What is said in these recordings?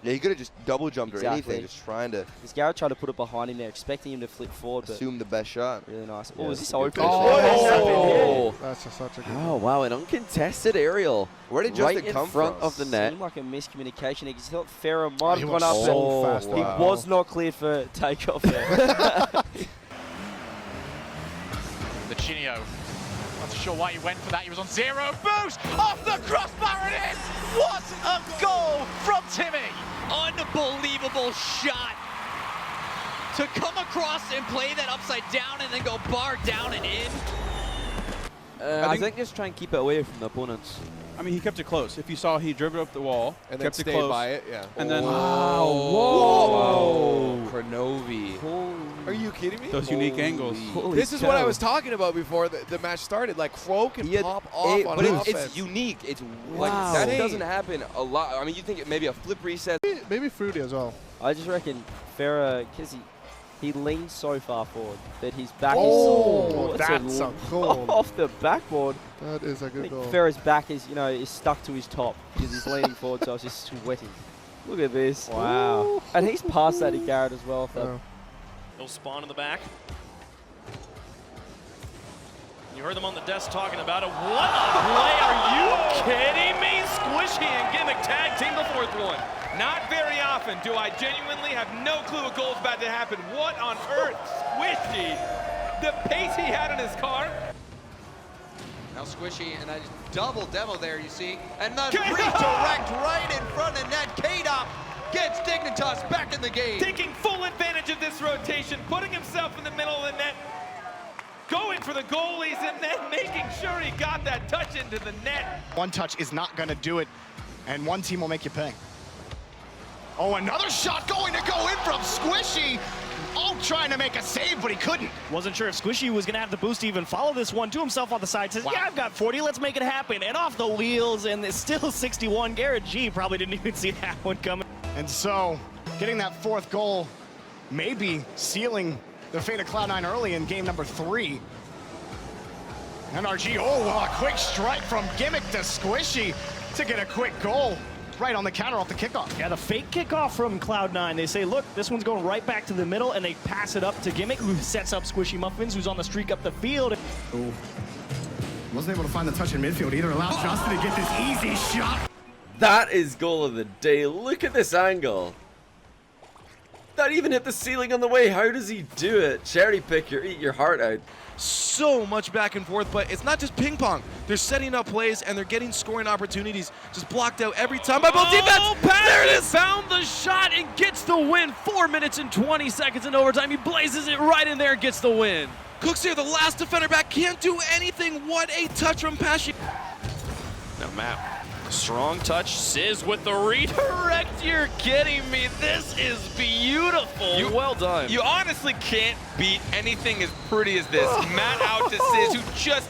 Yeah, he could have just double jumped or Exactly. anything, just trying to Because Garrett tried to put it behind him there, expecting him to flip forward, but assume the best shot. really nice. Yeah, Oh, is that's this a good open? finish. Oh! That's just such a good Oh, wow, an uncontested aerial. Where did right Justin in come front from? of the net. Seemed like a miscommunication. He thought Farah might He have was gone up, so but fast. he Wow. was not cleared for takeoff there. The Chinio. Not sure why he went for that. He was on zero boost off the crossbar and in. What a goal from Timmy! Unbelievable shot to come across and play that upside down and then go bar down and in. I think just try and keep it away from the opponents. I mean, he kept it close. If you saw, he drove it up the wall, And then kept it stayed close, by it, yeah. and then Whoa! Cronovi. Are you kidding me? those unique angles. This is what I was talking about before the match started. Like, Crow can He had pop off on but offense. it's unique. It's Wow. like that Insane. doesn't happen a lot. I mean, you think maybe a flip reset. Maybe Fruity as well. I just reckon Farah, because he leans so far forward that his back Oh, is that's a goal. off the backboard. That is a I good think goal. Farah's back is, is stuck to his top because he's leaning forward, so it's just sweating. Look at this. Wow. And he's past that to Garrett as well. Yeah. He'll spawn in the back. You heard them on the desk talking about it. What a play! Are you kidding me? Squishy and Gimmick tag team the fourth one. Not very often do I genuinely have no clue a goal's about to happen. What on earth? Squishy, the pace he had in his car. Now Squishy and a double demo there, you see. And the K-Dop! redirect right in front of net. K-Dop gets Dignitas back in the game. Taking full advantage of this rotation, putting himself in the middle of the net, going for the goalies, and then making sure he got that touch into the net. One touch is not going to do it, and one team will make you pay. Oh, another shot going to go in from Squishy. Oh, trying to make a save, but he couldn't. Wasn't sure if Squishy was going to have the boost to even follow this one to himself on the side. Says, yeah, I've got 40. Let's make it happen. And off the wheels, and it's still 61. Garrett G probably didn't even see that one coming. And so, getting that fourth goal, maybe sealing the fate of Cloud9 early in game number 3. NRG, oh, a quick strike from Gimmick to Squishy to get a quick goal. Right on the counter off the kickoff. Yeah, the fake kickoff from Cloud9. They say, look, this one's going right back to the middle, and they pass it up to Gimmick, who sets up Squishy Muffins, who's on the streak up the field. Ooh. Wasn't able to find the touch in midfield either. Allowed Justin to get this easy shot. That is goal of the day. Look at this angle. That even hit the ceiling on the way. How does he do it? Cherry pick eat your heart out. So much back and forth, but it's not just ping pong. They're setting up plays and they're getting scoring opportunities. Just blocked out every time by both defense. There it is. Found the shot and gets the win. 4 minutes and 20 seconds in overtime. He blazes it right in there and gets the win. Cooks here, the last defender back, can't do anything. What a touch from Pesci. Now Matt, strong touch. Sizz with the redirect. You're kidding me. This is beautiful. Well done. You honestly can't beat anything as pretty as this. Matt out to Sizz, who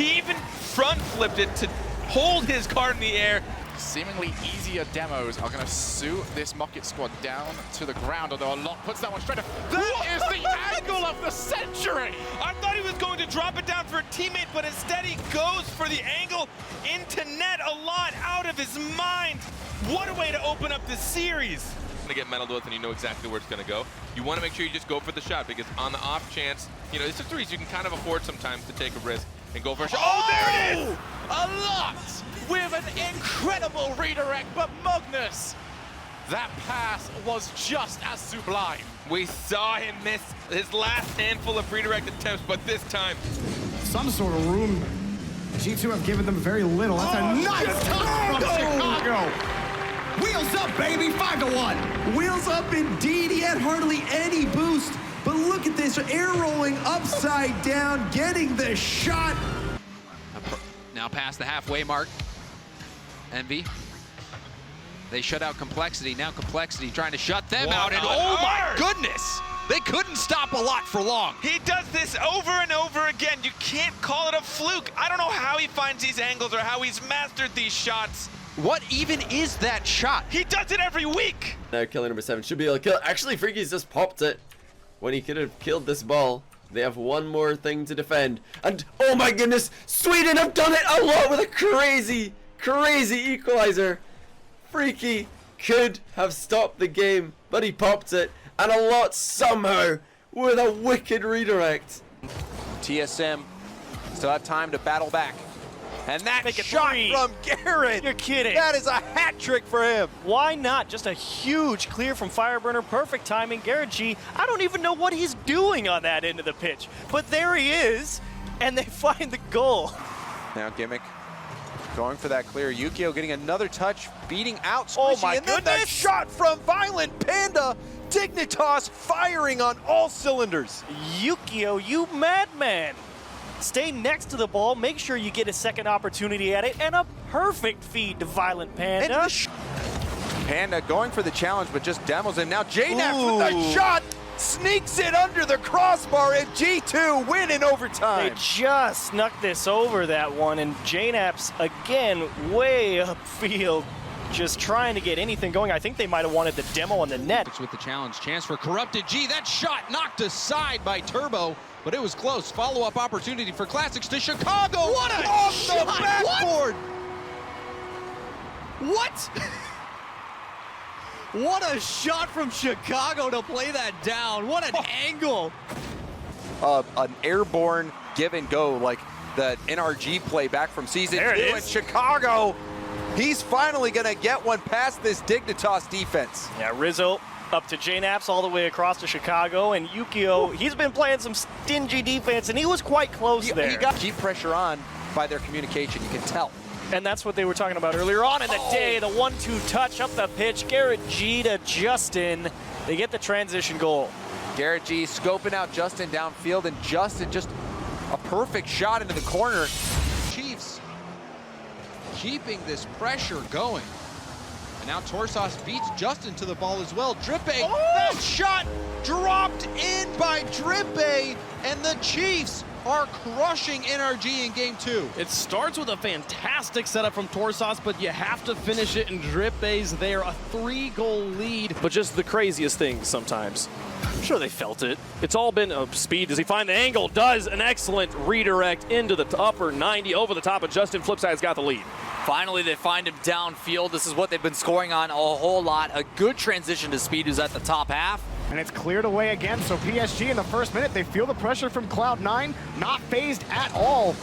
he even front flipped it to hold his card in the air. Seemingly easier demos are going to suit this Mocket squad down to the ground, although a lot puts that one straight up. That is the angle of the century! I thought he was going to drop it down for a teammate, but instead he goes for the angle into net a lot, out of his mind. What a way to open up the series. To get meddled with and you know exactly where it's going to go. You want to make sure you just go for the shot because on the off chance, it's a threes, you can kind of afford sometimes to take a risk and go for a shot. Oh, there it is! A lot with an incredible redirect, but Magnus, that pass was just as sublime. We saw him miss his last handful of redirect attempts, but this time, Some sort of room. G2 have given them very little. That's a nice touch from Chicago. Wheels up, baby, 5-1. Wheels up indeed. He had hardly any boost. But look at this, air rolling upside down, getting the shot. Now past the halfway mark. Envy. They shut out Complexity. Now Complexity trying to shut them out. And oh my goodness! They couldn't stop a lot for long. he does this over and over again. You can't call it a fluke. I don't know how he finds these angles or how he's mastered these shots. What even is that shot? He does it every week. Now killer number 7 should be able to kill. Actually, Freaky's just popped it when he could have killed this ball. They have one more thing to defend. And oh my goodness, Sweden have done it a lot with a crazy equalizer. Freaky could have stopped the game, but he popped it, and a lot somehow with a wicked redirect. TSM still have time to battle back. And that Make it shot three. from Garrett. You're kidding. That is a hat trick for him. Why not? Just a huge clear from Fireburner. Perfect timing. Garrett G, I don't even know what he's doing on that end of the pitch. But there he is, and they find the goal. Now Gimmick going for that clear. Yukio getting another touch, beating out Squishy. Oh my and then goodness. that shot from Violent Panda. Dignitas firing on all cylinders. Yukio, you madman. Stay next to the ball, make sure you get a second opportunity at it, and a perfect feed to Violent Panda. Panda going for the challenge, but just demos him. Now JNaps with the shot, sneaks it under the crossbar, and G2 win in overtime. They just snuck this over that one, and JNaps again way upfield, just trying to get anything going. I think they might have wanted the demo on the net. With the challenge, chance for Corrupted G. That shot knocked aside by Turbo, but it was close. Follow-up opportunity for Classics to Chicago. What a off shot! the backboard. What? What a shot from Chicago to play that down. What an angle. An airborne give and go, like the NRG play back from season 2 in Chicago. He's finally going to get one past this Dignitas defense. Yeah, Rizzo up to JNaps all the way across to Chicago, and Yukio, he's been playing some stingy defense, and he was quite close there. He got keep pressure on by their communication, you can tell. And that's what they were talking about earlier on in the day, the 1-2 touch up the pitch. Garrett G to Justin. They get the transition goal. Garrett G scoping out Justin downfield, and Justin just a perfect shot into the corner. Chiefs keeping this pressure going. And now Torsos beats Justin to the ball as well. Drippe, that shot dropped in by Drippe, and the Chiefs are crushing NRG in game 2. It starts with a fantastic setup from Torsos, but you have to finish it in Drippe's there. A 3-goal lead. But just the craziest things sometimes. I'm sure they felt it. It's all been speed. Does he find the angle? Does an excellent redirect into the upper 90 over the top, and Justin Flipside's got the lead. Finally, they find him downfield. This is what they've been scoring on a whole lot. A good transition to Speed, who's at the top half. And it's cleared away again, so PSG in the first minute, they feel the pressure from Cloud9, not phased at all,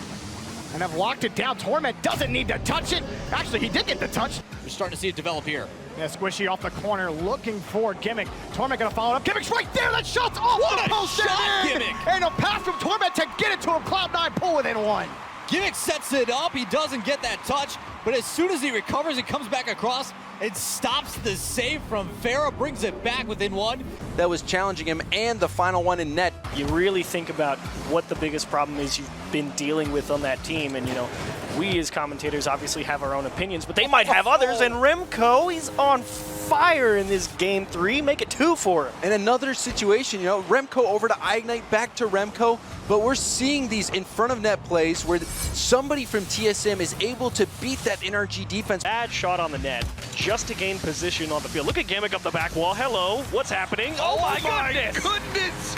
and have locked it down. Torment doesn't need to touch it. Actually, he did get the touch. You're starting to see it develop here. Yeah, Squishy off the corner, looking for Gimmick. Torment gonna follow it up. Gimmick's right there. That shot's off the post. Shot, Gimmick! And a pass from Torment to get it to him. Cloud9 pull within one. Gimmick sets it up. He doesn't get that touch, but as soon as he recovers, it comes back across. It stops the save from Farah, brings it back within one. That was challenging him, and the final one in net. You really think about what the biggest problem is you've been dealing with on that team, and you know, we as commentators obviously have our own opinions, but they might have others, and Remco, he's on fire in this game 3, make it 2 for him. And another situation, you know, Remco over to Ignite, back to Remco, but we're seeing these in front of net plays where somebody from TSM is able to beat that NRG defense. Bad shot on the net, just to gain position on the field. Look at Gimmick up the back wall. Hello, what's happening? Oh my goodness!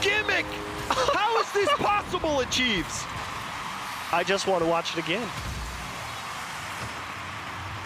Gimmick! How is this possible at Chiefs? I just want to watch it again.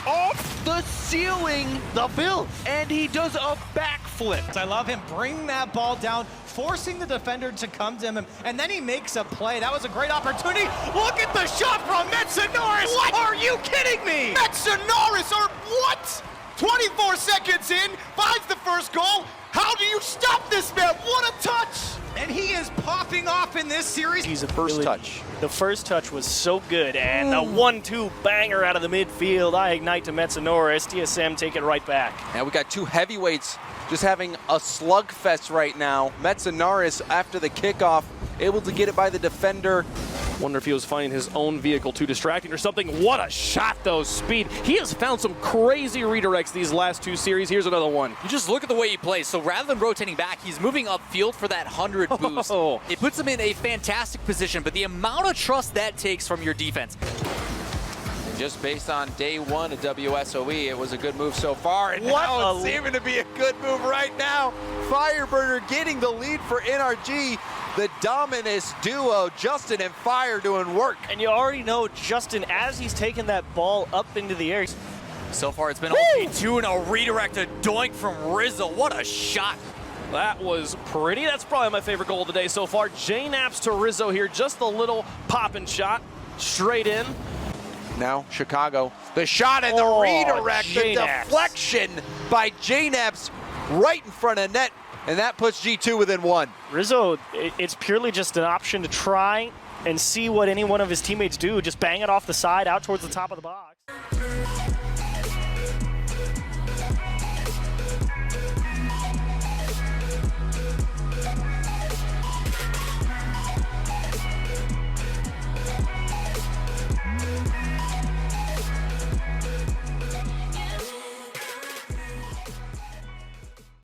Off the ceiling, the build, and he does a backflip. I love him bringing that ball down, forcing the defender to come to him, and then he makes a play. That was a great opportunity. Look at the shot from Metsonoris. What? Are you kidding me? Metsonoris, or what? 24 seconds in, finds the first goal. How do you stop this man? What a touch! And he is popping off in this series. He's a First touch. The first touch was so good, and the 1-2 banger out of the midfield. I ignite to Metsonoris. TSM take it right back. Now we got two heavyweights just having a slugfest right now. Metsonoris, after the kickoff, able to get it by the defender. Wonder if he was finding his own vehicle too distracting or something. What a shot, though, Speed. He has found some crazy redirects these last 2 series. Here's another one. You just look at the way he plays. So rather than rotating back, he's moving upfield for that 100 boost. It puts him in a fantastic position, but the amount of trust that takes from your defense. And just based on day 1 of WSOE, it was a good move so far, and What now a it's seeming to be a good move right now. Fireburner getting the lead for NRG. The Dominus duo, Justin and Fire, doing work. And you already know Justin, as he's taking that ball up into the air, So far, it's been all G2 and a redirected doink from Rizzo. What a shot. That was pretty. That's probably my favorite goal of the day so far. JKnaps to Rizzo here. Just a little pop-and shot straight in. Now Chicago. The shot and the redirect, the deflection by JKnaps right in front of net, and that puts G2 within 1. Rizzo, it's purely just an option to try and see what any one of his teammates do. Just bang it off the side out towards the top of the box.